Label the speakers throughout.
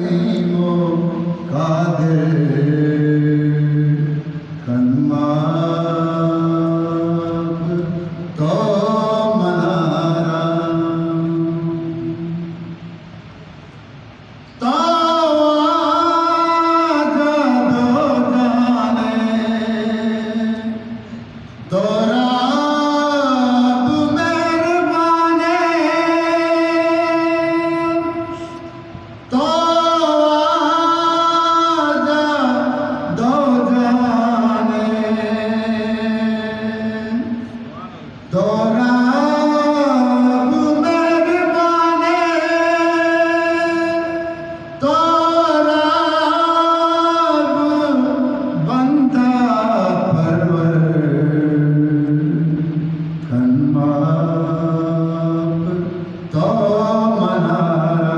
Speaker 1: करीमो कादिर कन्माब तो मनारा तो आजा दो जाने तो रब मेहरबाने तो आजा दो जाने तो रब मेहरबाने तो रब बंदा परवर कन्माब तो मनारा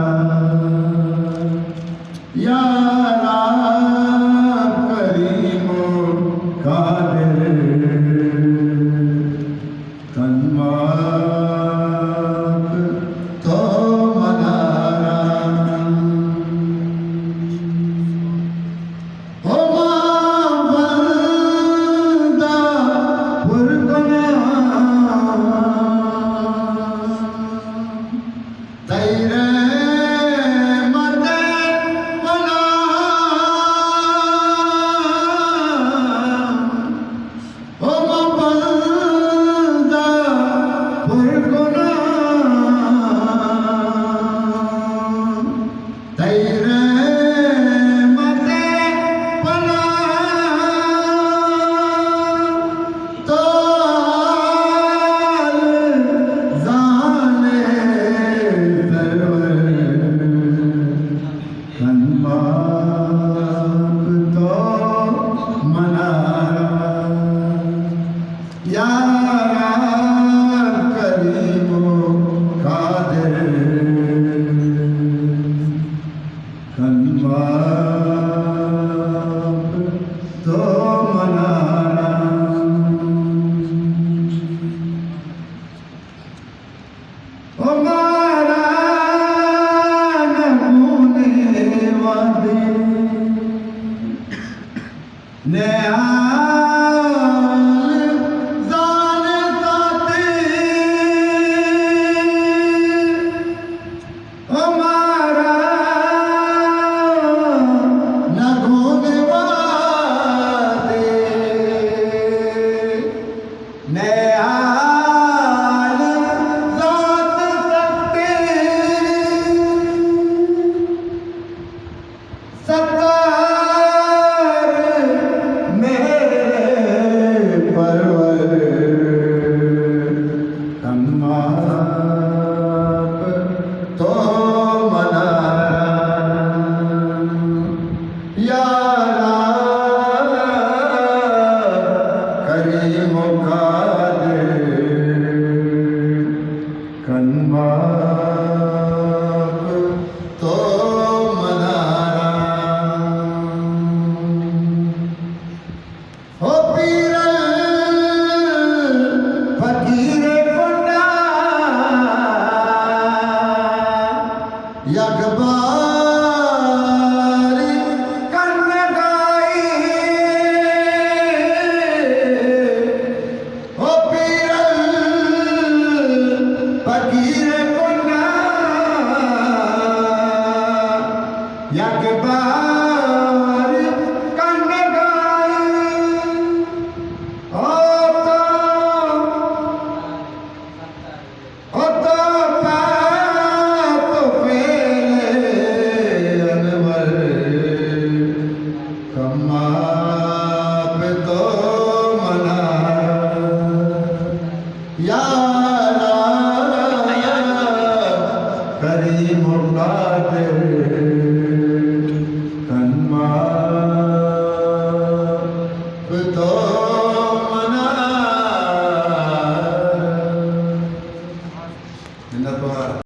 Speaker 1: या रब करीमो कादिर कन्माब तो मनारा ओ बंदा तेरे मते पनाह ओ बंदा पुरगुनाह तेरे मते पनाह तो जाने कन्माब तो मनारा या रब करीमो कादिर कन्माब तो मनारा ओ मारा नमूने वादे नेहाल जानताते ओ मारा नगोने वादे नेहाल जानताते सत्तार मेरे परवर कन्माब तो मनारा या रब करीमो कादिर कन्माब तो मनारा ओ पीर फकीर कुंडा यकबारी कन्न गाई ओ पीर फकीर कुंडा यकबारी कन्न गाई ओ तो पाप फेरे अनवर कन्माब तो मनारा या